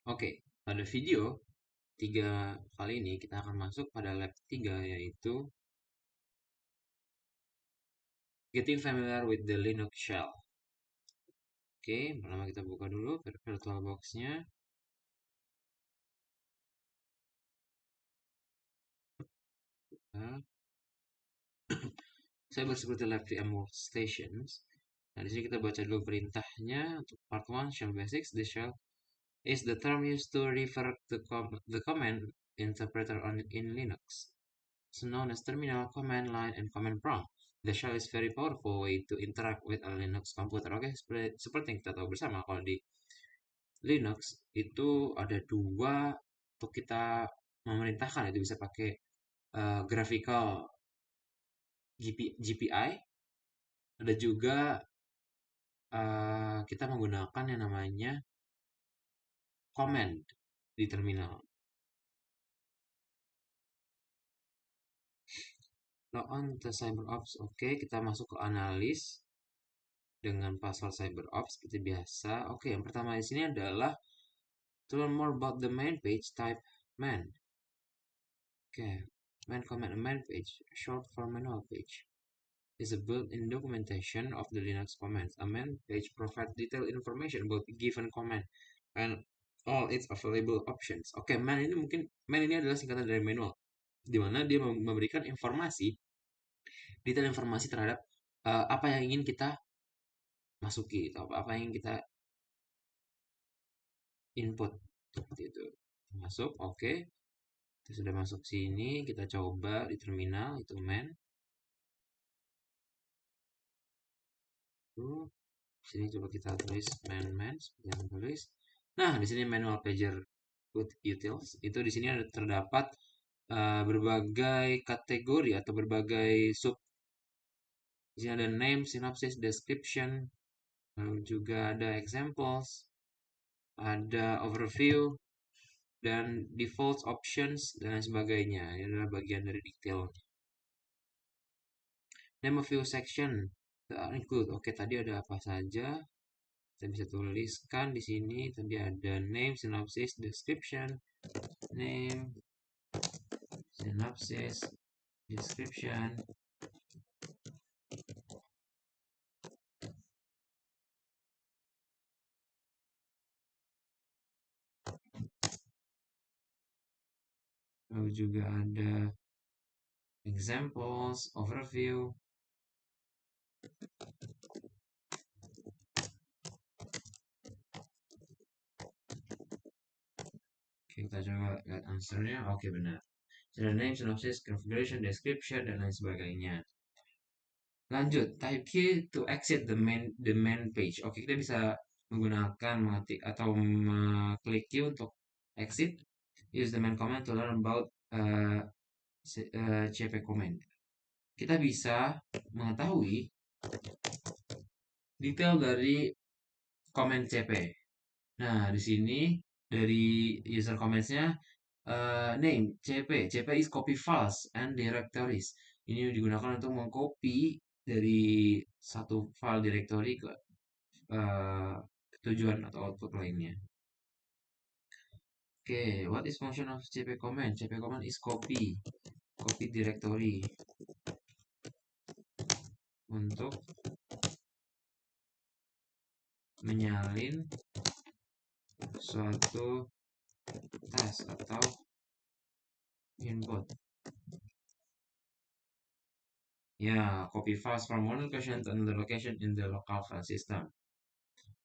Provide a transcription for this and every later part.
Oke, pada video 3 kali ini kita akan masuk pada lab 3 yaitu Getting Familiar with the Linux Shell. Oke, pertama kita buka dulu VirtualBox-nya. Nah, Cybersecurity Lab VM Workstations. Nah, di sini kita baca dulu perintahnya untuk part 1 shell basics. The shell is the term used to refer to the command interpreter in Linux. It's known as terminal, command line, and command prompt. The shell is very powerful way to interact with a Linux computer. Oke, seperti yang kita tahu bersama, kalau di Linux itu ada dua untuk kita memerintahkan, itu bisa pakai graphical GPI, ada juga kita menggunakan yang namanya command di terminal. Log on to CyberOps. Oke, kita masuk ke analis dengan password CyberOps seperti biasa. Oke, yang pertama di sini adalah to learn more about the main page, type man. Oke, man command main page, short for manual page, is a built-in documentation of the Linux commands. A man page provides detailed information about a given command and all its available options. Oke, man ini adalah singkatan dari manual, di mana dia memberikan detail informasi terhadap apa yang ingin kita masuki atau apa yang kita input seperti itu. Masuk, oke. Kita sudah masuk sini, kita coba di terminal itu man. Sini coba kita tulis man seperti yang tulis. Nah, di sini manual pager utils itu di sini ada terdapat berbagai kategori atau berbagai sub. Di sini ada name, synopsis, description, lalu juga ada examples, ada overview, dan default options dan lain sebagainya. Ini adalah bagian dari detail. Name of view section include. Oke, tadi ada apa saja? Kita bisa tuliskan di sini. Tadi ada name, synopsis, description, name, synopsis, description. Lalu juga ada examples, overview. Oke, kita coba lihat answernya. Oke, benar. Ada name, synopsis, configuration, description, dan lain sebagainya. Lanjut, type key to exit the main page. Oke, kita bisa menggunakan mengetik atau mengklik key untuk exit. Use the main command to learn about cp command. Kita bisa mengetahui detail dari command cp. Nah, di sini dari user comments-nya name cp is copy files and directories. Ini digunakan untuk mengcopy dari satu file directory ke tujuan atau output lainnya. Oke, what is function of cp command? Cp command is copy directory untuk menyalin suatu task atau input. Ya, copy files from one location to another location in the local file system.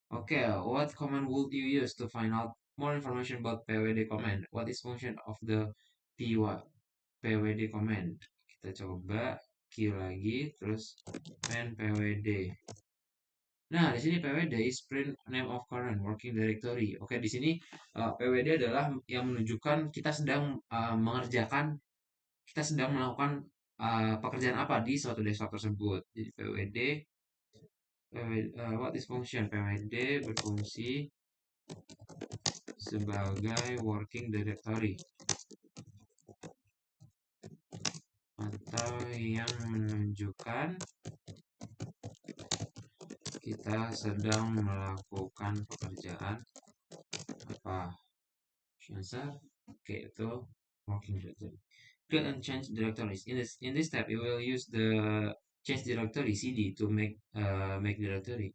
Okay, what command would you use to find out more information about pwd command? What is function of the pwd command? Kita coba Q lagi, terus man pwd. Nah, di sini pwd is print name of current working directory. Oke, di sini pwd adalah yang menunjukkan kita sedang melakukan pekerjaan apa di suatu desktop tersebut. Jadi pwd what is function? Pwd berfungsi sebagai working directory atau yang menunjukkan kita sedang melakukan pekerjaan apa. answer. Oke, itu working directory. Create and change directories. In this step, you will use the change directory cd to make directory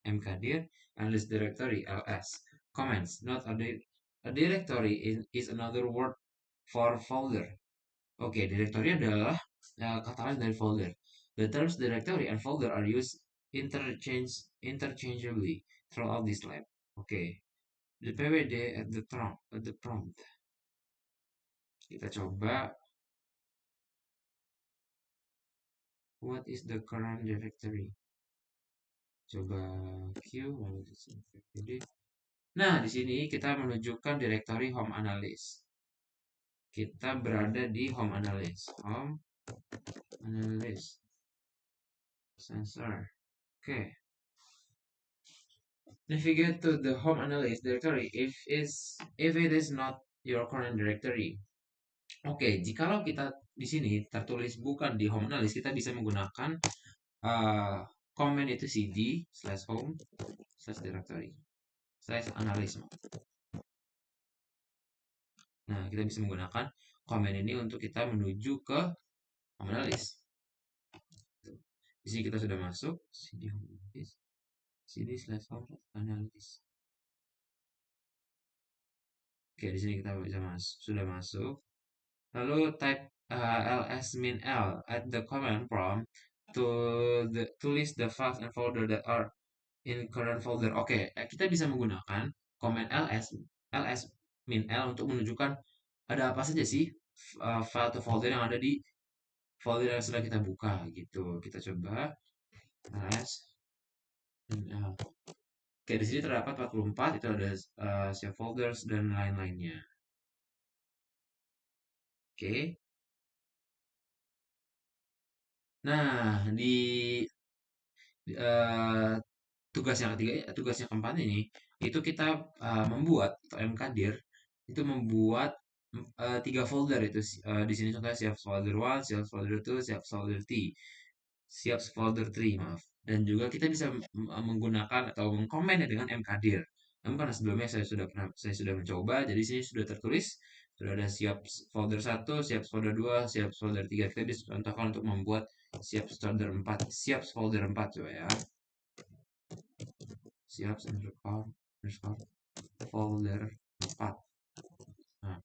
mkdir and list directory ls. Comments. Note a directory is another word for folder. Oke, directory adalah kata lain dari folder. The terms directory and folder are used interchangeably throughout this lab. Oke, the pwd at the prompt. Kita coba, what is the current directory? Coba Q, lalu pwd. Nah, di sini kita menunjukkan directory home analyst. Kita berada di home analyst. Home analyst. Sensor. Oke. Navigate to the home analyst directory if it is not your current directory. Oke, jikalau kita di sini tertulis bukan di home analyst, kita bisa menggunakan command itu cd/home/directory/analyst. Nah, kita bisa menggunakan command ini untuk kita menuju ke home analyst. Di sini kita sudah masuk cd/home/analyst. Oke, di sini kita sudah masuk. Lalu type ls min l at the command prompt to list the files and folder that are in current folder. Oke, kita bisa menggunakan command ls min l untuk menunjukkan ada apa saja sih file atau folder yang ada di folder yang sudah kita buka gitu. Kita coba ls min l. Oke, di sini terdapat 44, itu ada save folders dan lain-lainnya. Oke. Nah, di tugas yang ketiga, tugas yang keempat ini, itu kita membuat atau mkdir itu membuat 3 folder itu. Di sini contohnya siap folder 1, siap folder 2, siap folder 3, siap folder 3, maaf. Dan juga kita bisa menggunakan atau mengkomennya dengan mkdir. Namun karena sebelumnya saya sudah mencoba, jadi sini sudah tertulis, sudah ada siap folder 1, siap folder 2, siap folder 3. Kita bisa contohkan untuk membuat siap folder 4, siap folder 4 coba ya. Siap underscore folder 4. Nah,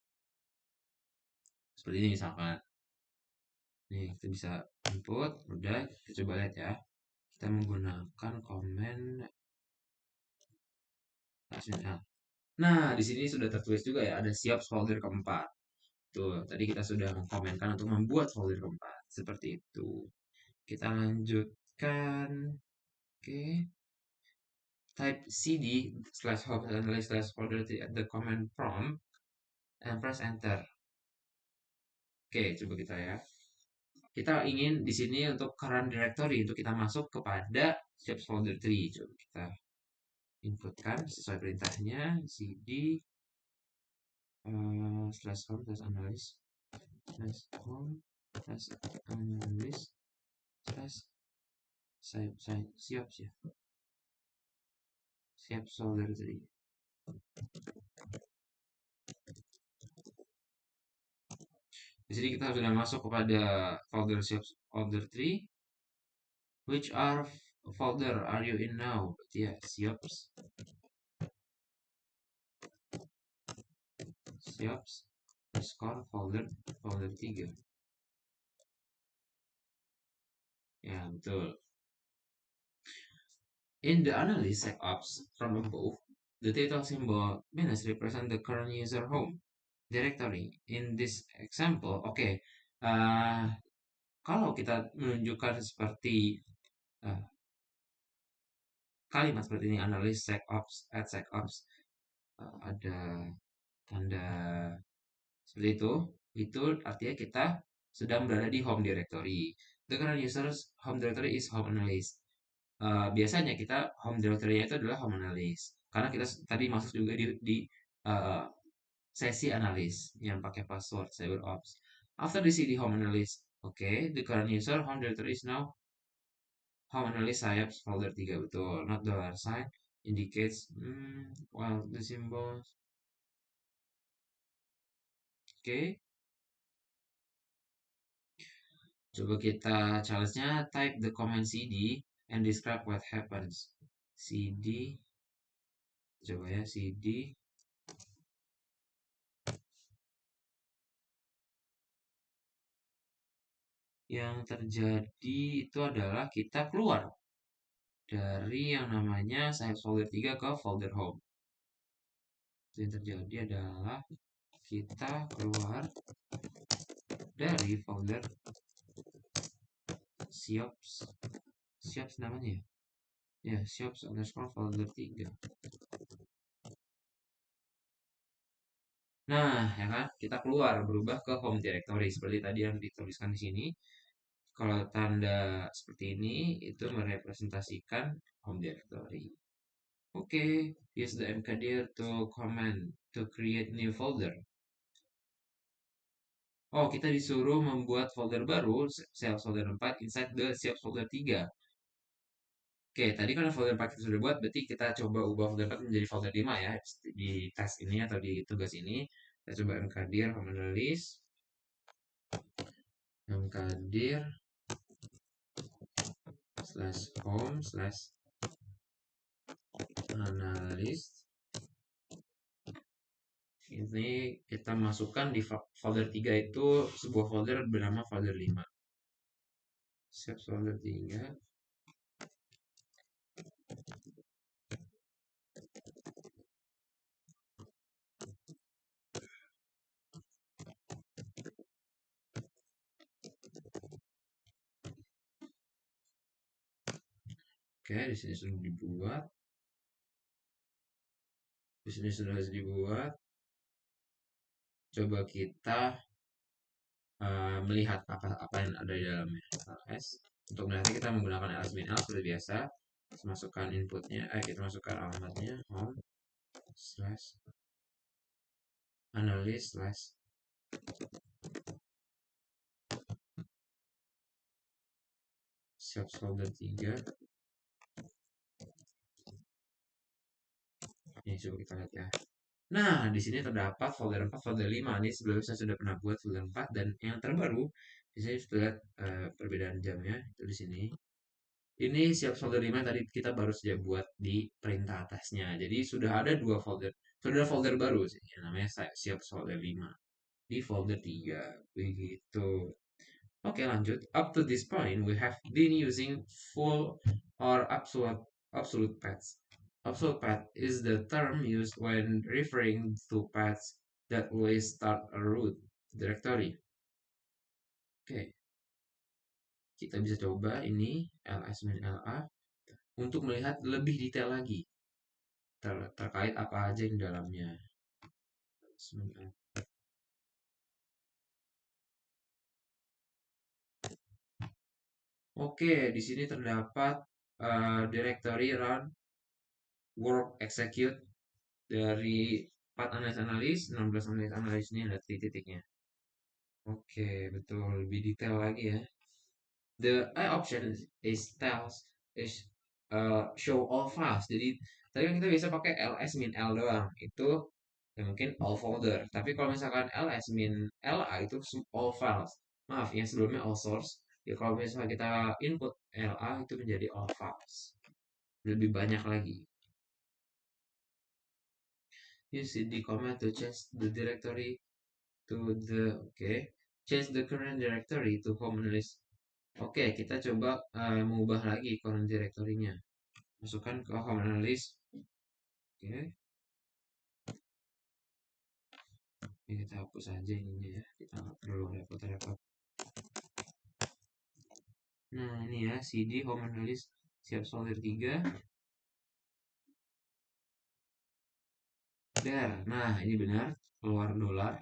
seperti ini misalkan. Nih, kita bisa input, udah, kita coba lihat ya. Kita menggunakan komen. Nah, di sini sudah tertulis juga ya, ada siap folder keempat. Tuh, tadi kita sudah mengkomenkan untuk membuat folder keempat. Seperti itu. Kita lanjutkan. Oke. Type cd/home/folder at the command prompt and press enter. Oke, coba kita ya. Kita ingin di sini untuk current directory untuk kita masuk kepada siap folder 3. Coba kita inputkan sesuai perintahnya cd /home/analyst/home/analyst/siap folder 3. Di sini kita sudah masuk kepada folder siap folder 3. Which folder are you in now? Ya, siap underscore folder 3. Ya, betul. In the analyst setups from above, the title symbol minus represent the current user home directory. In this example, oke, kalau kita menunjukkan seperti kalimat seperti ini, analyst setups at setups, ada tanda seperti itu artinya kita sedang berada di home directory. The current user's home directory is home analyst. Biasanya kita home directory-nya itu adalah home analyst karena kita tadi masuk juga di sesi analis yang pakai password CyberOps. After the cd home analyst, okay, the current user home directory is now home analyst sayap folder 3, betul. Not $sign indicates while the symbols Oke, coba kita challenge-nya type the command cd and describe what happens. Cd, coba ya cd. Yang terjadi itu adalah kita keluar dari yang namanya save folder 3 ke folder home. Yang terjadi adalah kita keluar dari folder siops siops namanya ya, ya siops underscore folder 3. Nah, ya kan, kita keluar berubah ke home directory seperti tadi yang dituliskan di sini. Kalau tanda seperti ini itu merepresentasikan home directory. Oke, use the mkdir to command to create new folder. Oh, kita disuruh membuat folder baru, save folder 4 inside the save folder 3. Oke, tadi kan folder 4 kita sudah buat, berarti kita coba ubah folder 4 menjadi folder 5 ya, di tes ini atau di tugas ini. Kita coba mkdir command list, mkdir slash home slash analyst. Ini kita masukkan di folder 3 itu sebuah folder bernama folder 5. Save folder 3. Oke, di sini sudah dibuat. Di sini sudah dibuat. Coba kita melihat apa yang ada di dalamnya. ls. Untuk melihatnya kita menggunakan ls-min-l seperti biasa. Kita masukkan inputnya, kita masukkan alamatnya home slash analyst slash save folder 3. Ini coba kita lihat ya. Nah, di sini terdapat folder 4, folder 5. Ini sebelumnya saya sudah pernah buat folder 4 dan yang terbaru di sini sudah lihat perbedaan jamnya itu di sini. Ini siap folder 5 tadi kita baru saja buat di perintah atasnya. Jadi sudah ada dua folder. Sudah ada folder baru sih yang namanya siap folder 5 di folder 3. Begitu. Oke, lanjut. Up to this point we have been using full or absolute paths. Absolute path is the term used when referring to paths that always start a root directory. Oke, kita bisa coba ini ls-la untuk melihat lebih detail lagi terkait apa aja yang di dalamnya. Oke, di sini terdapat directory run, work, execute dari 4 analis, 16 analis ini ada titik-titiknya. Oke, betul, lebih detail lagi ya. The option is tells is show all files. Jadi tadi kan kita bisa pakai ls-min-l doang. Itu ya mungkin all folder. Tapi kalau misalkan ls-min-la itu all files. Maaf, yang sebelumnya all source. Ya kalau misalnya kita input la itu menjadi all files. Lebih banyak lagi. Use the command to change the directory to the change the current directory to home list. Oke, kita coba mengubah lagi current directory-nya. Masukkan ke home analyst. Oke. Ini kita hapus aja ininya ya. Kita nggak perlu repot-repot. Nah, ini ya cd home analyst siap folder 3. There. Nah, ini benar. Keluar dolar.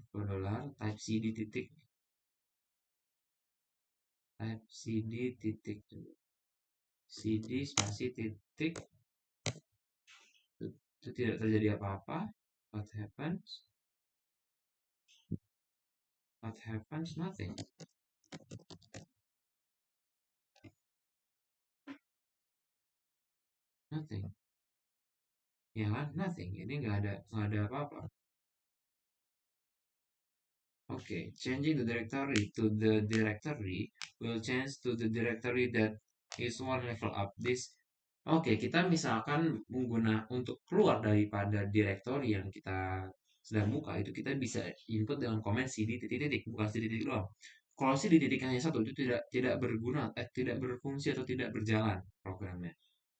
Keluar dolar. Type cd titik. Type cd titik. cd spasi titik. Itu tidak terjadi apa-apa. What happens? What happens? Nothing. Nothing. Ya kan? Nothing. Ini nggak ada apa-apa. Okay, changing the directory to the directory will change to the directory that is one level up. Oke, kita misalkan untuk keluar daripada directory yang kita sedang buka itu kita bisa input dengan komen cd titik-titik, bukan cd titik doang. Kalau cd titik hanya satu itu tidak berguna, tidak berfungsi atau tidak berjalan programnya.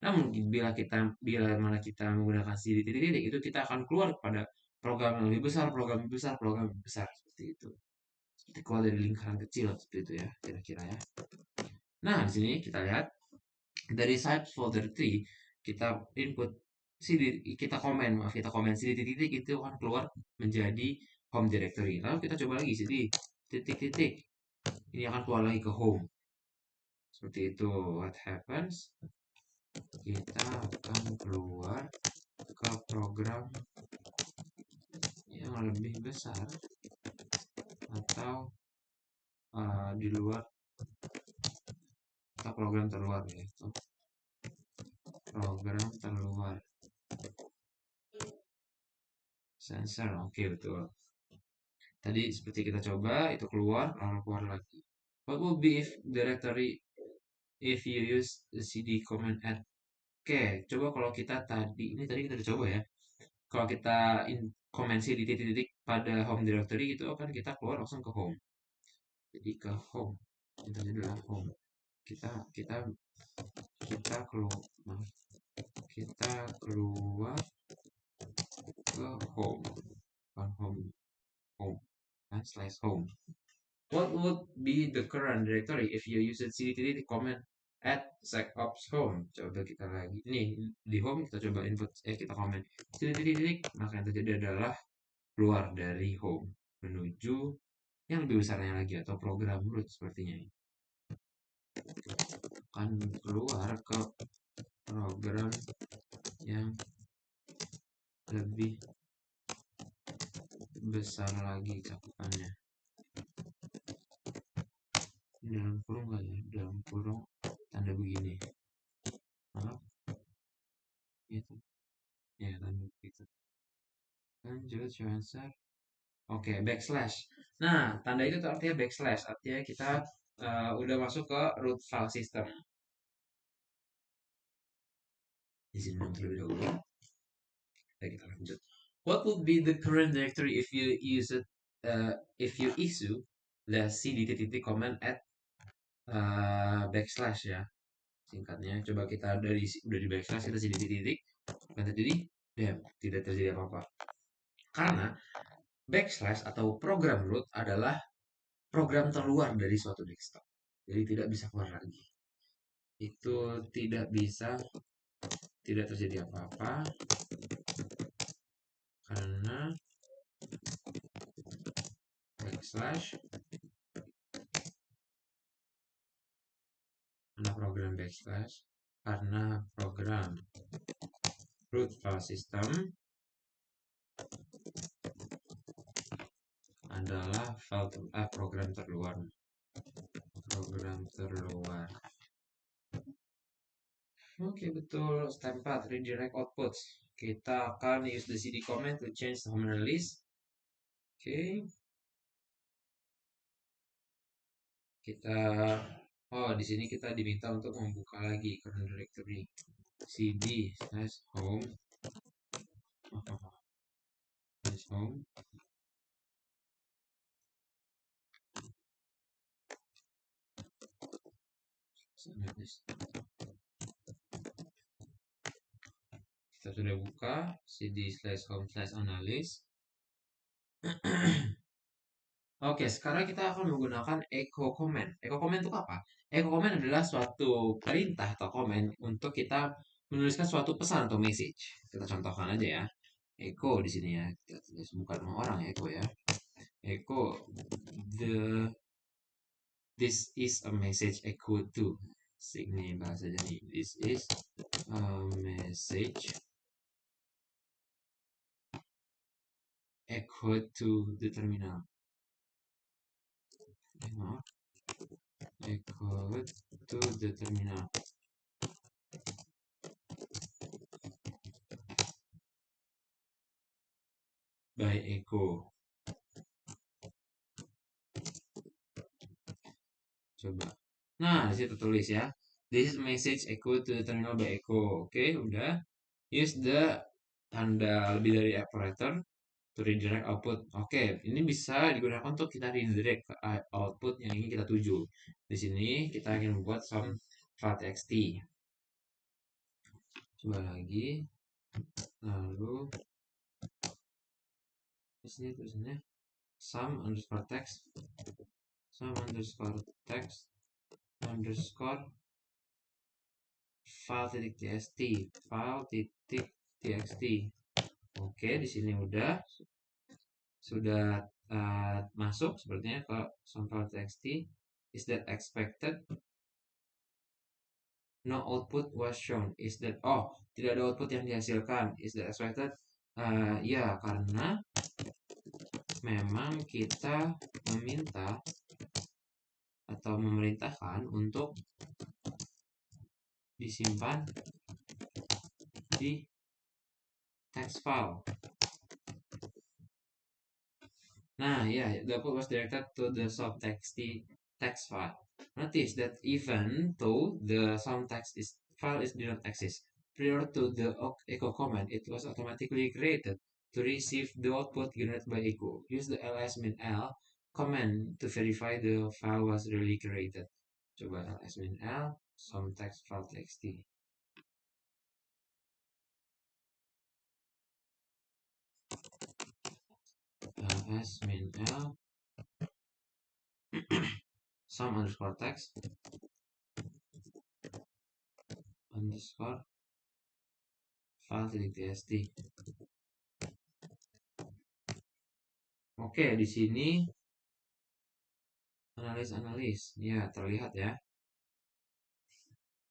Namun bila mana kita menggunakan cd titik-titik itu kita akan keluar pada program yang lebih besar, program lebih besar, program lebih besar seperti itu. Seperti keluar dari lingkaran kecil seperti itu ya, kira-kira ya. Nah, di sini kita lihat dari site folder tree kita input kita komen cd titik itu akan keluar menjadi home directory. Lalu kita coba lagi cd titik-titik ini akan keluar lagi ke home. Seperti itu. What happens? Kita akan keluar ke program yang lebih besar atau di luar atau program terluar yaitu program terluar sensor. Oke, betul. Tadi seperti kita coba itu keluar lalu keluar lagi. What would be if directory if you use the cd command add? Oke, coba kalau kita tadi kita udah coba ya. Kalau kita comment cd titik-titik pada home directory itu akan kita keluar langsung ke home. Jadi ke home. Ini tadi adalah home. Kita keluar kita keluar ke home. Home slash home. What would be the current directory if you use cd command at secops home? Coba kita lagi. Nih, di home kita coba input, kita komen cd maka yang terjadi adalah keluar dari home menuju yang lebih besarnya lagi atau program root sepertinya. Akan keluar ke program yang lebih besar lagi cakupannya. Dalam kurung nggak ya? Dalam kurung tanda begini. Maaf. Itu. Ya, tanda begitu. Lanjut, show answer. Oke, backslash. Nah, tanda itu artinya backslash. Artinya kita udah masuk ke root file system. Di sini terlebih dahulu. Baik, kita lanjut. What would be the current directory if you issue the cd titik command at backslash ya singkatnya. Coba kita udah di backslash kita cd titik kan terjadi tidak terjadi apa-apa karena backslash atau program root adalah program terluar dari suatu desktop, jadi tidak bisa keluar lagi. Itu tidak terjadi apa-apa karena backslash program backslash karena program root file system adalah program terluar. Oke, betul. Step 4 redirect outputs. Kita akan use the cd command to change the home list. Oke. Di sini kita diminta untuk membuka lagi current directory cd slash home kita sudah buka cd slash home slash analyst. Oke, sekarang kita akan menggunakan echo command. Echo command itu apa? Echo command adalah suatu perintah atau command untuk kita menuliskan suatu pesan atau message. Kita contohkan aja ya. Echo di sini ya. Kita tulis bukan nama orang ya, echo ya. Echo this is a message echo to. Ini bahasanya nih. This is a message echo to the terminal. Echo to the terminal. By echo. Coba. Nah, di situ tulis ya. This is message echo to the terminal by echo. Oke, udah. Use the tanda lebih dari operator to redirect output. Oke, ini bisa digunakan untuk kita redirect ke output yang ingin kita tuju. Di sini kita ingin membuat some file txt. Coba lagi. Lalu di sini tulisannya some underscore text, some underscore text underscore file.txt, file.txt. Oke, di sini sudah masuk sepertinya ke some file.txt. Is that expected? No output was shown. Is that tidak ada output yang dihasilkan. Is that expected? Ya, karena memang kita meminta atau memerintahkan untuk disimpan di text file. Nah, yeah, the output was directed to the some.txt text file. Notice that even though the some.txt file did not exist prior to the echo command, it was automatically created to receive the output generated by echo. Use the ls-l command to verify the file was really created. Coba ls-l some.text file.txt. ls-l some underscore text underscore file.txt. Oke, di sini analis, ya terlihat ya.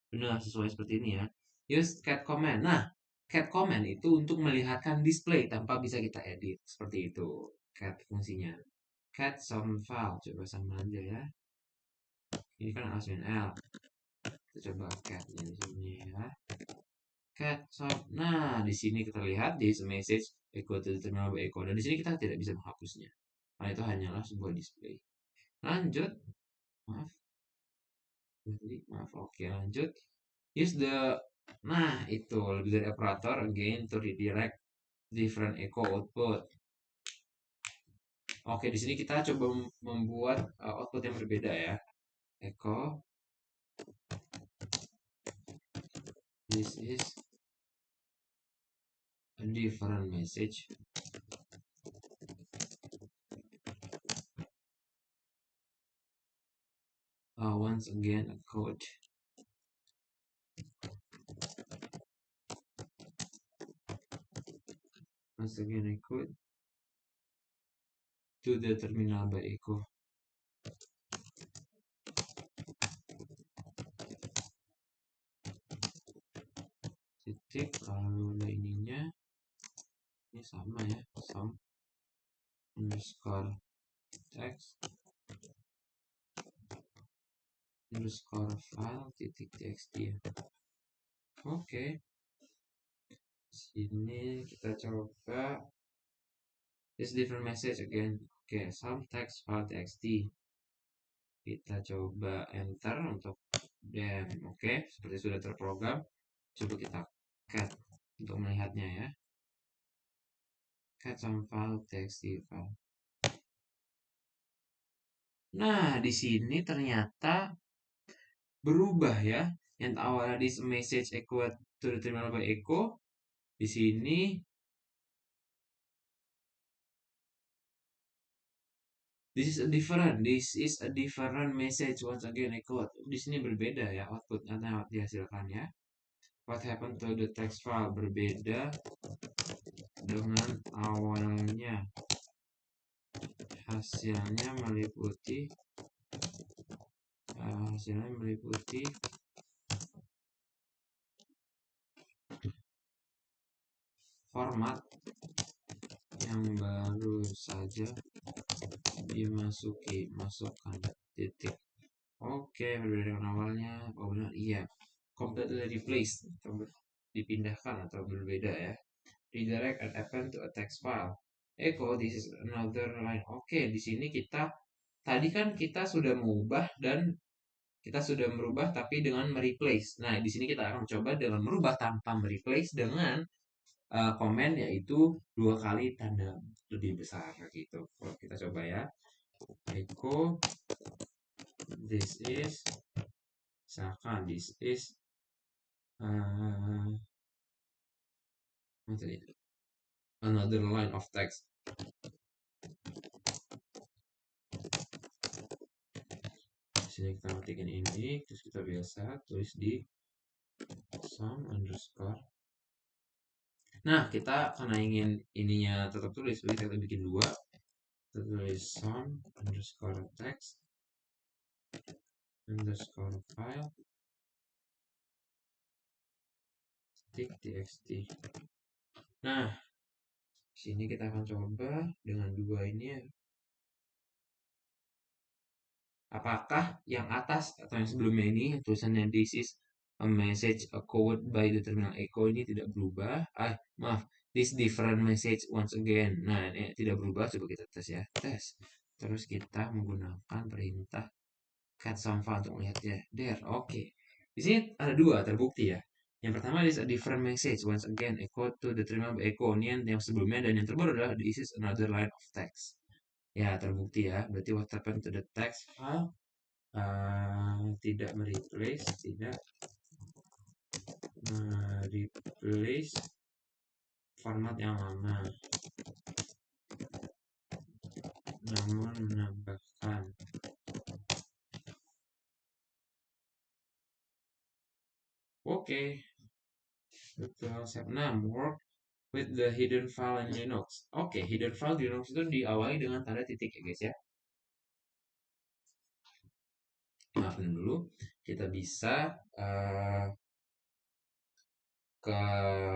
Benar, sesuai seperti ini ya. Use cat command. Nah, cat command itu untuk melihatkan display tanpa bisa kita edit. Seperti itu cat fungsinya. Cat some file, coba sama aja ya. Ini kan l. Kita coba cat di sini ya. Cat some. Nah, di sini kita lihat this message echo to the terminal by echo, dan di sini kita tidak bisa menghapusnya. Karena itu hanyalah sebuah display. Lanjut. Maaf, oke, lanjut. Use the, nah itu lebih dari operator again to redirect different echo output. Oke, di sini kita coba membuat output yang berbeda ya. Echo, this is a different message. Once again a code. Once again a code to the terminal by echo. Titik, lalu ada ininya. Ini sama ya, some underscore text underscore file titik txt ya. Oke. Sini kita coba this different message again. Oke, some text file txt. Kita coba enter untuk dan oke, seperti sudah terprogram. Coba kita cat untuk melihatnya ya. Cat some file txt file. Nah, di sini ternyata berubah ya. Yang awalnya this message echo to the terminal by echo, di sini this is a different message once again echo. Di sini berbeda ya outputnya yang dihasilkan ya. What happened to the text file berbeda dengan awalnya. Hasilnya meliputi format yang baru saja masukkan titik. Oke, berbeda dengan awalnya. Oh benar, iya. Completely replaced, dipindahkan atau berbeda ya. Redirect and append to a text file. Echo, this is another line. Oke, di sini tadi kan kita sudah mengubah dan kita sudah merubah tapi dengan mereplace. Nah, di sini kita akan coba dengan merubah tanpa mereplace dengan komen, yaitu 2 kali tanda lebih besar gitu. Kalau kita coba ya, echo this is, misalkan this is another line of text. Di sini kita matikan ini, terus kita biasa tulis di some underscore. Nah, kita karena ingin ininya tetap tulis, jadi kita bikin 2. Kita tulis some underscore text underscore file tick txt. Nah, sini kita akan coba dengan 2 ini ya. Apakah yang atas atau yang sebelumnya ini tulisannya this is a message echoed by the terminal echo ini tidak berubah? Maaf, this different message once again. Nah, ini tidak berubah. Coba kita tes ya, tes. Terus kita menggunakan perintah cat some file untuk melihatnya. There, oke. Di sini ada 2 terbukti ya. Yang pertama is a different message once again echoed to the terminal by echo. Ini yang sebelumnya, dan yang terbaru adalah this is another line of text. Ya, terbukti ya. Berarti what happened to the text file? Tidak mereplace, format yang lama, namun menambahkan. Oke, betul. Step 6, work with the hidden file in Linux. Oke, hidden file di Linux itu diawali dengan tanda titik ya guys ya. Maafin dulu, kita bisa ke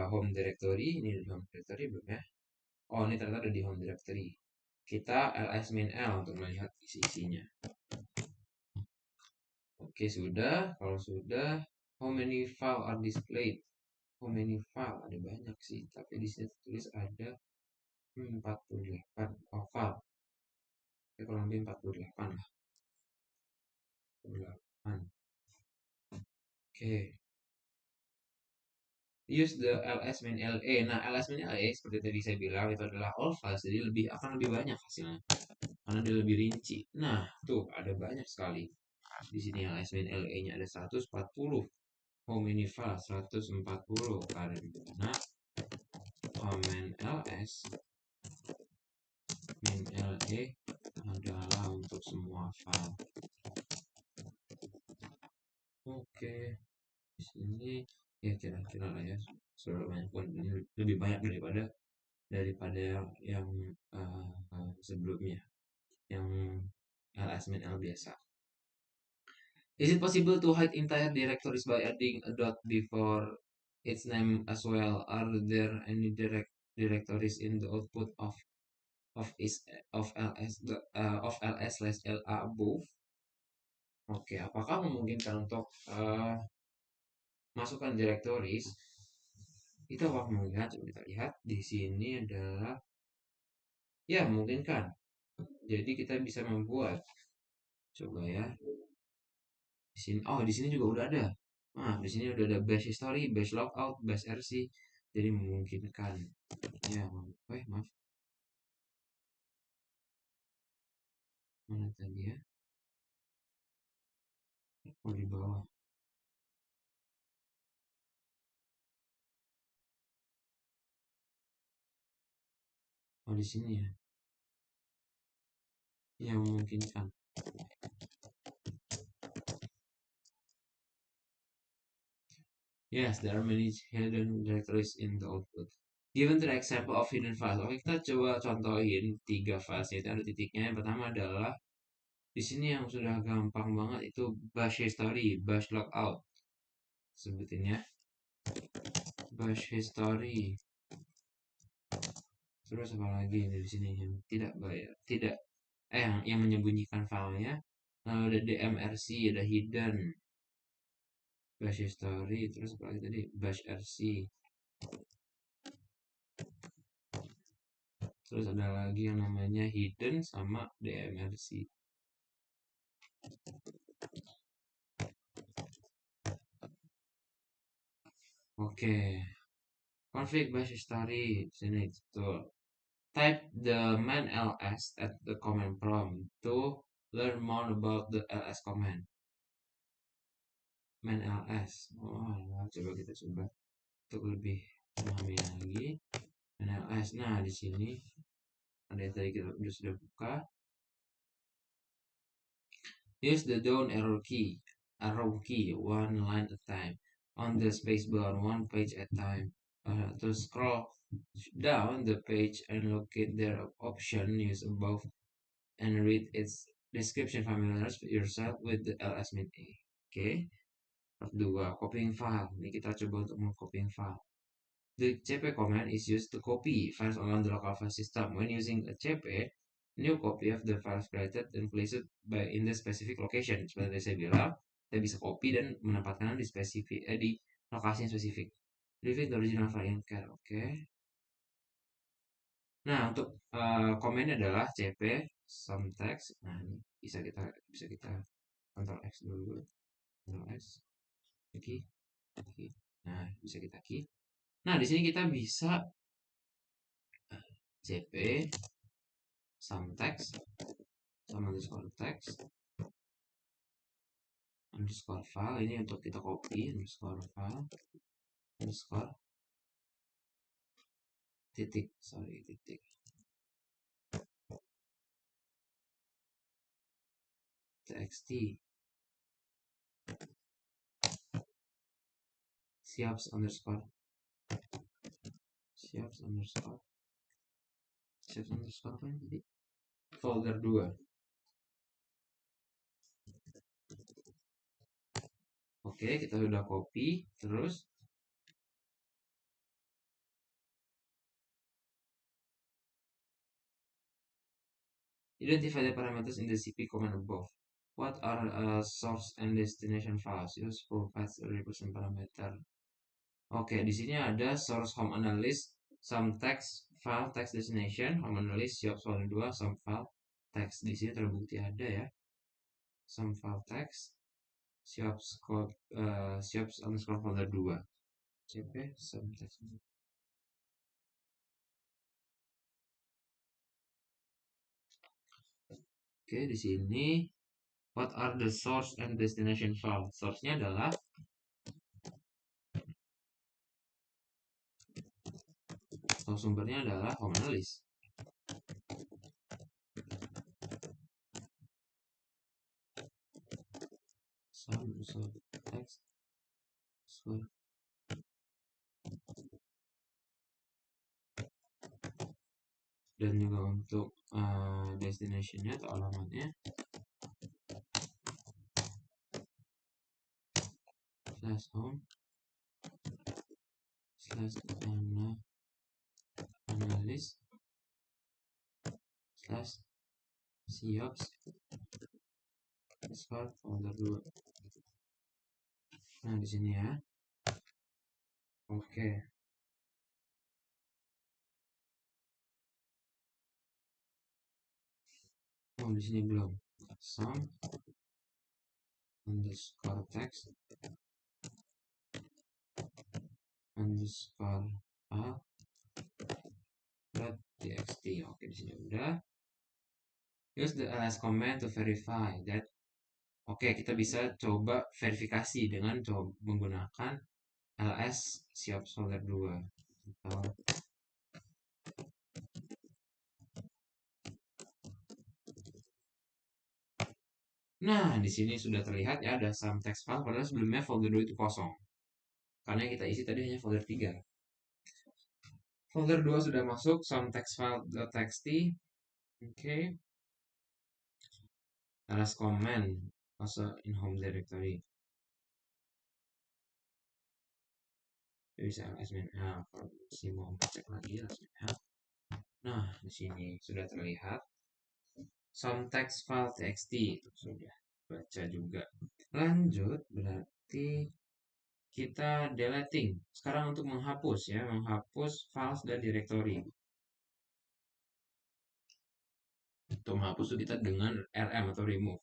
home directory. Ini di home directory belum ya? Oh, ini ternyata ada di home directory. Kita ls-l untuk melihat isi-isinya. Oke, sudah. Kalau sudah, how many file are displayed? How many file? Ada banyak sih, tapi di sini tulis ada 48 file. Oke, kurang lebih 48 lah. 48. Oke. Use the ls-la. Nah, ls-la seperti tadi saya bilang itu adalah all files, jadi akan lebih banyak hasilnya karena dia lebih rinci. Nah, tuh ada banyak sekali. Di sini ls-la-nya ada 140. How many files? 140 karena command ls min la adalah untuk semua file. Oke, di sini ya kira-kira lah ya, sudah banyak pun, ini lebih banyak daripada yang sebelumnya, yang ls-l biasa. Is it possible to hide entire directories by adding a dot before its name as well? Are there any directories in the output of ls/la above? Oke, apakah memungkinkan untuk masukkan directories? Itu apa memungkinkan? Coba kita lihat di sini adalah ya memungkinkan. Jadi kita bisa membuat, coba ya. Di sini juga udah ada. Nah, di sini udah ada bash history, bash logout, bash rc. Jadi memungkinkan. Ya, maaf. Mana tadi ya? Oh, di bawah. Oh, di sini ya. Ya, memungkinkan. Yes, there are many hidden directories in the output. Given the example of hidden files. Oke, kita coba contohin 3 files. Itu ada titiknya. Yang pertama adalah di sini yang sudah gampang banget itu bash history, bash logout. Sebutin ya. Bash history. Terus apa lagi di sini yang yang menyembunyikan filenya. Lalu ada dmrc, ada hidden, bash history, terus apa lagi tadi, bash rc. Terus ada lagi yang namanya hidden sama dmrc. Oke, config bash history sini tuh. Type the main ls at the command prompt to learn more about the ls command. Main ls. Oh, coba kita coba untuk lebih memahami lagi. Main ls. Nah, di sini ada yang tadi kita sudah buka. Use the down arrow key one line at a time on the spacebar one page at a time. To scroll down the page and locate their option use above and read its description. Familiarize yourself with the ls min a. Oke. Part 2, copying file. Ini kita coba untuk meng-copying file. The cp command is used to copy files on the local file system. When using a cp, new copy of the files created and placed in the specific location. Seperti saya bilang, kita bisa copy dan menempatkan di di lokasi yang spesifik. Leave the original file in care. Oke. Nah, untuk komennya adalah cp some text. Nah, ini bisa kita Ctrl X dulu. Ctrl X. Key. Nah, bisa kita key. Nah, di sini kita bisa cp some text sama underscore file. Ini untuk kita copy underscore file underscore titik txt siaps underscore apa ini? Folder 2. Oke, kita sudah copy. Terus identify the parameters in the cp command above. What are source and destination files? Use provides a represent parameter. Oke, di sini ada source home analyst, some text file text destination, home analyst, siap soal 2, some file text. Di sini terbukti ada ya. Some file text, siap underscore folder 2. cp some text. Oke, di sini what are the source and destination file? Source-nya adalah atau sumbernya adalah home analyst. Some text dan juga untuk destination-nya atau alamatnya /home /analyst /siops folder 2. Nah, di sini ya. Oke. Oh, di sini belum. Some underscore text underscore file .txt. Oke, di sini udah. Use the ls command to verify that. Oke, kita bisa coba verifikasi dengan menggunakan ls siap folder 2 atau nah, di sini sudah terlihat ya ada some text file padahal sebelumnya folder 2 itu kosong. Karena yang kita isi tadi hanya folder 3. Folder 2 sudah masuk some text file.txt. Oke. ls command also in home directory. Bisa ls min help kalau mau cek lagi ls min help. Nah, di sini sudah terlihat some text file txt itu sudah baca juga. Lanjut, berarti kita deleting. Sekarang untuk menghapus ya, menghapus files dan directory. Untuk menghapus itu kita dengan rm atau remove.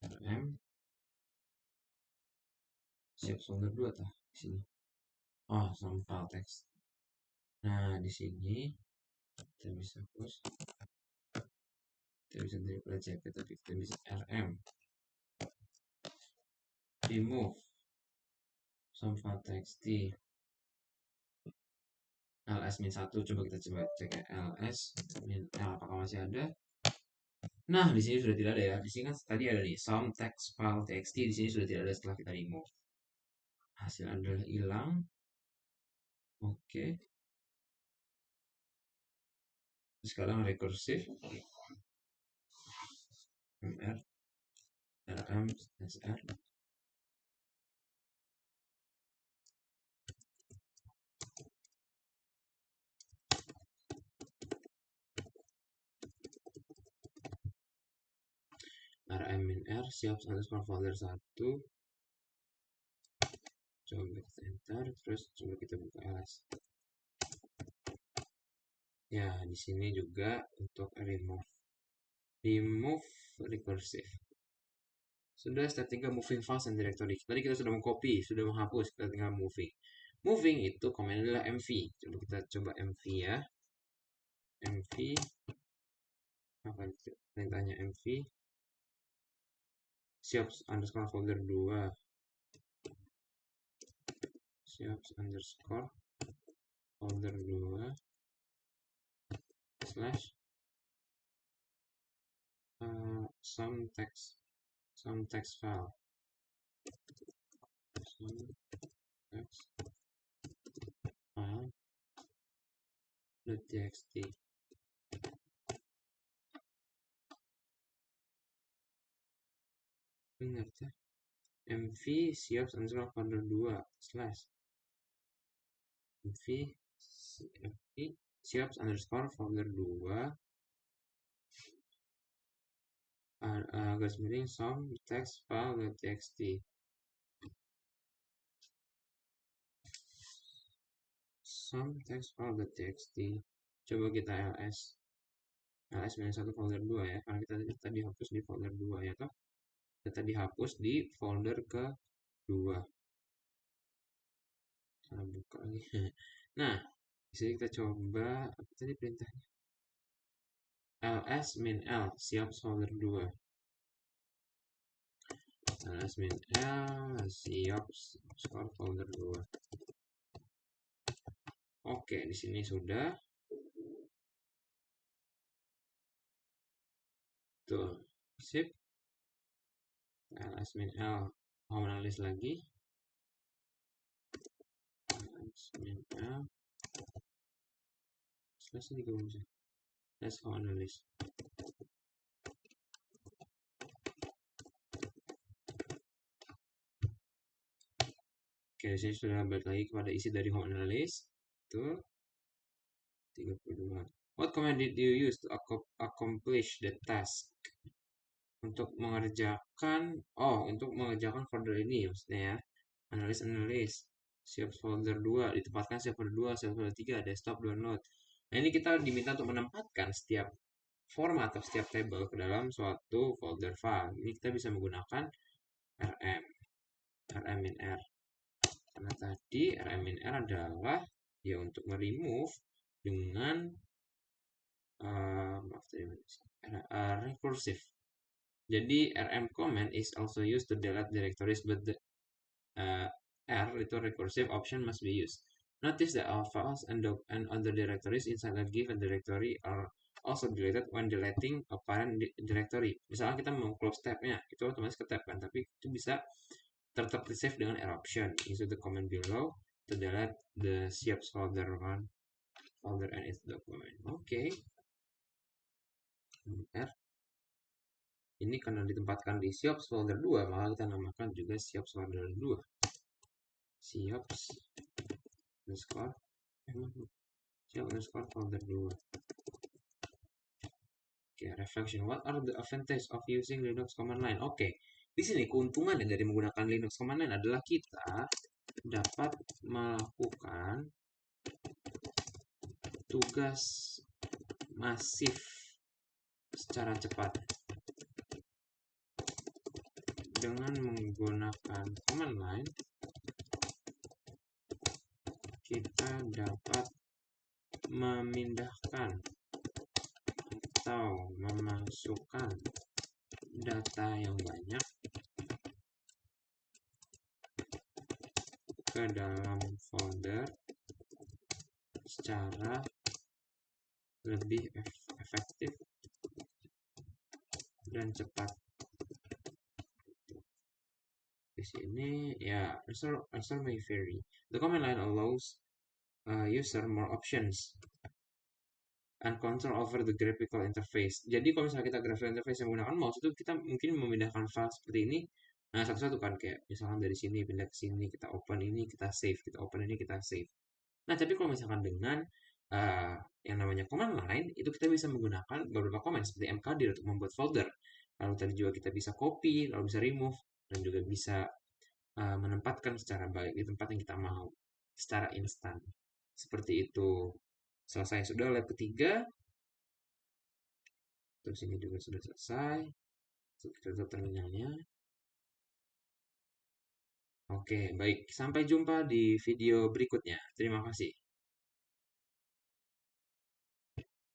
Rm siap folder 2 tah. Di sini. Oh, some file text. Nah, di sini kita bisa push. Kita bisa triple check, tapi kita bisa rm remove some file text ls-1. Coba kita cek ya, ls-l apakah masih ada. Nah, di sini sudah tidak ada ya. Di sini kan tadi ada nih some text file txt, di sini sudah tidak ada setelah kita remove. Hasil adalah hilang. Oke. Sekarang recursive mr rm sr rm-r siap underscore folder 1. Coba kita enter, terus coba kita buka ls. Ya, di sini juga untuk remove recursive. Sudah step 3 moving files and directory. Tadi kita sudah mengcopy, sudah menghapus, kita tinggal moving. Moving itu komen adalah mv. Coba kita coba mv ya. Mv apa itu? Saya tanya mv siops underscore folder 2 siops underscore folder 2 slash some text file some text file .txt. Ingat ya, mv siops underscore folder 2 slash mv siops underscore folder 2 garis miring some text file.txt. Some text file.txt. Coba kita ls-1 folder 2 ya, karena kita tadi hapus di folder 2 ya toh. Kita dihapus di folder ke 2. Salah buka lagi. Nah, disini kita coba apa tadi perintahnya? ls-l siap folder 2. ls-l siap folder 2. Oke, di sini sudah. Tuh, sip. ls-l home analysis lagi. ls-l slash ini juga bisa. Slash home analysis. Oke, saya sudah balik lagi kepada isi dari home analysis. Tuh. 32. What command did you use to accomplish the task? Untuk mengerjakan folder ini maksudnya ya. Analis siap folder 2, ditempatkan siap folder 2, siap folder 3, desktop download. Nah, ini kita diminta untuk menempatkan setiap format atau setiap table ke dalam suatu folder file. Ini kita bisa menggunakan rm-r. Karena tadi rm-r adalah ya untuk meremove dengan recursive. Jadi rm command is also used to delete directories, but the R itu recursive option must be used. Notice that all files and other directories inside a given directory are also deleted when deleting a parent directory. Misalnya kita mau close tab-nya, itu otomatis ke tab kan, tapi itu bisa tetap di save dengan R option. Use the command below to delete the siap folder and its document. Oke. R. Ini karena ditempatkan di siops folder 2, maka kita namakan juga siops folder 2. Siops underscore folder 2. Oke, reflection. What are the advantages of using Linux command line? Oke, di sini keuntungannya dari menggunakan Linux command line adalah kita dapat melakukan tugas masif secara cepat dengan menggunakan command line. kita dapat memindahkan atau memasukkan data yang banyak ke dalam folder secara lebih efektif dan cepat. Di sini ya, answer may vary. The command line allows user more options and control over the graphical interface. Jadi kalau misalnya kita graphical interface yang menggunakan mouse itu kita mungkin memindahkan file seperti ini. Nah, satu-satu kan kayak misalkan dari sini pindah ke sini, kita open ini, kita save, kita open ini, kita save. Nah, tapi kalau misalkan dengan yang namanya command line itu kita bisa menggunakan beberapa command seperti mkdir untuk membuat folder. Lalu tadi juga kita bisa copy, lalu bisa remove dan juga bisa menempatkan secara baik di tempat yang kita mau secara instan. Seperti itu. Selesai sudah lab ketiga. Terus ini juga sudah selesai. Kita tutup terminalnya. Oke, baik. Sampai jumpa di video berikutnya. Terima kasih.